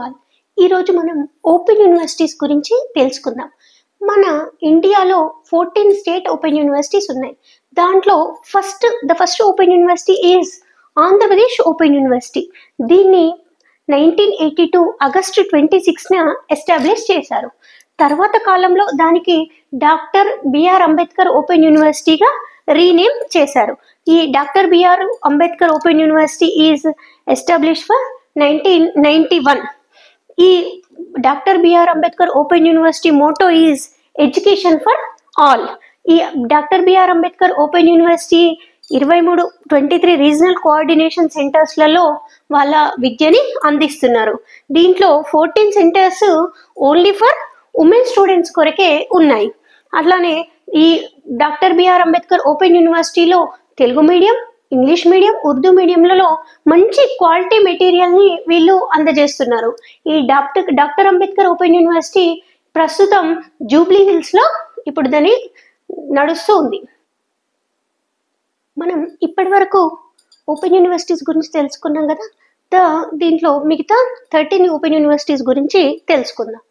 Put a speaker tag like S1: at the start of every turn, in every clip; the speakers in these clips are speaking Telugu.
S1: ఆల్ ఈ రోజు మనం ఓపెన్ యూనివర్సిటీస్ గురించి తెలుసుకుందాం. మన ఇండియాలో 14 స్టేట్ ఓపెన్ యూనివర్సిటీస్ ఉన్నాయి. దాంట్లో the first open university is Andhra Pradesh open university. దీన్ని 1982 ఆగస్టు 26న ఎస్టాబ్లిష్ చేశారు. తర్వాత కాలంలో దానికి డాక్టర్ బిఆర్ అంబేద్కర్ ఓపెన్ యూనివర్సిటీగా రీనేమ్ చేశారు. ఈ doctor BR Ambedkar open university is establish for 1991. ఈ doctor BR Ambedkar open university motto is education for all. ఈ doctor BR Ambedkar open university 23 regional coordination సెంటర్స్లలో వాళ్ళ విద్యని అందిస్తున్నారు. దీంట్లో 14 centres only for women students కొరకే ఉన్నాయి. అట్లానే ఈ డాక్టర్ బిఆర్ అంబేద్కర్ ఓపెన్ యూనివర్సిటీలో Telugu medium, English medium, Urdu మీడియంలలో మంచి క్వాలిటీ మెటీరియల్ని వీళ్ళు అందజేస్తున్నారు. ఈ డాక్టర్ అంబేద్కర్ ఓపెన్ యూనివర్సిటీ ప్రస్తుతం జూబ్లీ హిల్స్లో ఇప్పుడు దాన్ని నడుస్తూ ఉంది. మనం ఇప్పటి వరకు ఓపెన్ యూనివర్సిటీస్ గురించి తెలుసుకున్నాం కదా. దీంట్లో మిగతా 13 ఓపెన్ యూనివర్సిటీస్ గురించి తెలుసుకుందాం.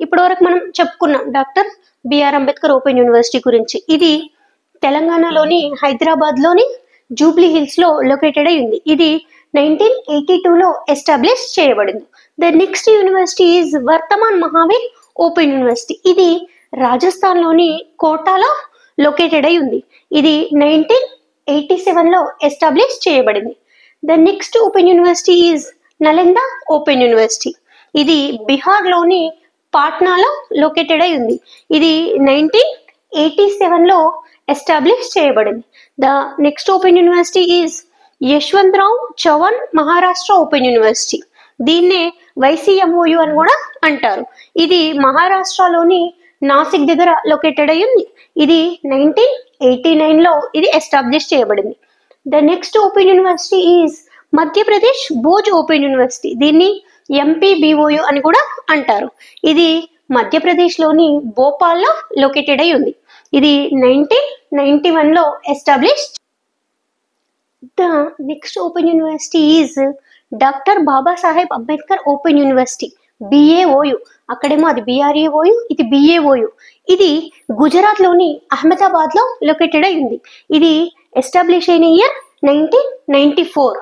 S1: ఇప్పటి వరకు మనం చెప్పుకున్నాం doctor BR Ambedkar open university గురించి. ఇది తెలంగాణలోని హైదరాబాద్లోని జూబ్లీ హిల్స్లో లొకేటెడ్ అయి ఉంది. ఇది 1982లో ఎస్టాబ్లిష్ చేయబడింది. The next university is Vardhman Mahaveer open university. ఇది రాజస్థాన్లోని కోటాలో లొకేటెడ్ అయి ఉంది. ఇది 1987లో ఎస్టాబ్లిష్ చేయబడింది. The next open university is Nalanda open university. ఇది బీహార్లోని పాట్నాలో లొకేటెడ్ అయి ఉంది. ఇది 1987లో ఎస్టాబ్లిష్ చేయబడింది. The next open university is Yashwantrao Chavan Maharashtra open university. దీన్నే YCMOU అని కూడా అంటారు. ఇది మహారాష్ట్రలోని నాసిక్ దగ్గర లొకేటెడ్ అయి ఉంది. ఇది 1989లో ఇది ఎస్టాబ్లిష్ చేయబడింది. The next open university is Madhya Pradesh Bhoj open university. దీన్ని MPBOU అని కూడా అంటారు. ఇది మధ్యప్రదేశ్లోని భోపాల్లో లొకేటెడ్ అయి ఉంది. ఇది 1991లో establish. The next open university is doctor Babasaheb Ambedkar open university BAOU. అక్కడేమో అది BRAOU, ఇది BAOU. ఇది గుజరాత్లోని అహ్మదాబాద్లో లొకేటెడ్ అయి ఉంది. ఇది ఎస్టాబ్లిష్ అయిన year 1994.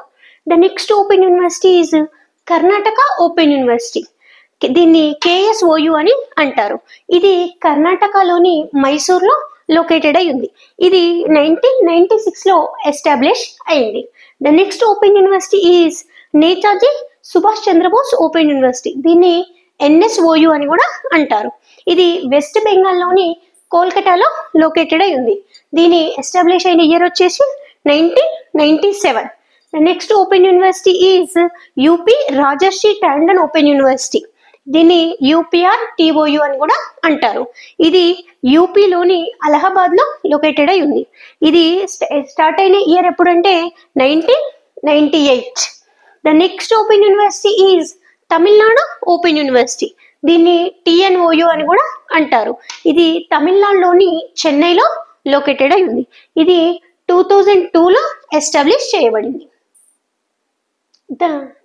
S1: The next open university is Karnataka open university. దీన్ని KSOU అని అంటారు. ఇది కర్ణాటకలోని మైసూర్లో లొకేటెడ్ అయి ఉంది. ఇది 1996లో ఎస్టాబ్లిష్ అయింది. The next open university is Netaji Subhash Chandra Bose open university. దీన్ని NSOU అని కూడా అంటారు. ఇది వెస్ట్ బెంగాల్లోని కోల్కతాలో లొకేటెడ్ అయి ఉంది. దీని ఎస్టాబ్లిష్ అయిన ఇయర్ వచ్చేసి 1997. The next open university is UP Rajarshi Tandon open university. దీన్ని UPRTOU అని కూడా అంటారు. ఇది యూపీలోని అలహాబాద్లో లొకేటెడ్ అయి ఉంది. ఇది స్టార్ట్ అయిన ఇయర్ ఎప్పుడంటే 1998. The next open university is Tamil Nadu open university. దీన్ని TNOU అని కూడా అంటారు. ఇది తమిళనాడులోని చెన్నైలో లొకేటెడ్ అయి ఉంది. ఇది 2002లో ఎస్టాబ్లిష్ చేయబడింది. ద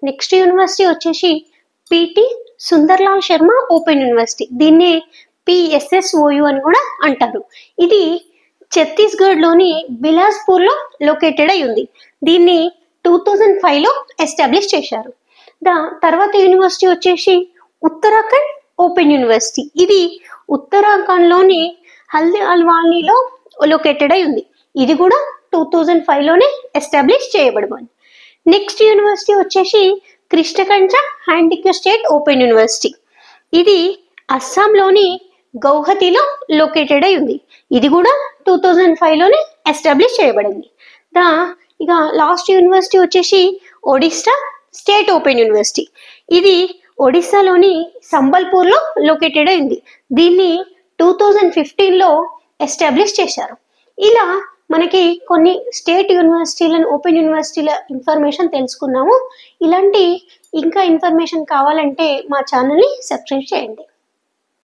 S1: నెక్స్ట్ యూనివర్సిటీ వచ్చేసి PT Sunderlal Sharma open university. దీన్ని PSSOU అని కూడా అంటారు. ఇది ఛత్తీస్గఢ్లోని బిలాస్పూర్లో లొకేటెడ్ అయి ఉంది. దీన్ని 2005లో ఎస్టాబ్లిష్ చేశారు. తర్వాత యూనివర్సిటీ వచ్చేసి ఉత్తరాఖండ్ ఓపెన్ యూనివర్సిటీ. ఇది ఉత్తరాఖండ్లోని హల్దీవాలీలో లొకేటెడ్ అయి ఉంది. ఇది కూడా 2005లోనే ఎస్టాబ్లిష్ చేయబడింది. నెక్స్ట్ యూనివర్సిటీ వచ్చేసి కృష్ణకంచ హ్యాండిక్యూ స్టేట్ ఓపెన్ యూనివర్సిటీ. ఇది అస్సాంలోని గౌహతిలో లొకేటెడ్ అయి ఉంది. ఇది కూడా 2005లోనే ఎస్టాబ్లిష్ చేయబడింది. ఇక లాస్ట్ యూనివర్సిటీ వచ్చేసి ఒడిస్సా స్టేట్ ఓపెన్ యూనివర్సిటీ. ఇది ఒడిస్సాలోని సంబల్పూర్లో లొకేటెడ్ అయి ఉంది. దీన్ని 2015లో ఎస్టాబ్లిష్ చేశారు. ఇలా మనకి కొన్ని స్టేట్ యూనివర్సిటీలను ఓపెన్ యూనివర్సిటీల ఇన్ఫర్మేషన్ తెలుసుకున్నాము. ఇలాంటి ఇంకా ఇన్ఫర్మేషన్ కావాలంటే మా ఛానల్ని సబ్స్క్రైబ్ చేయండి.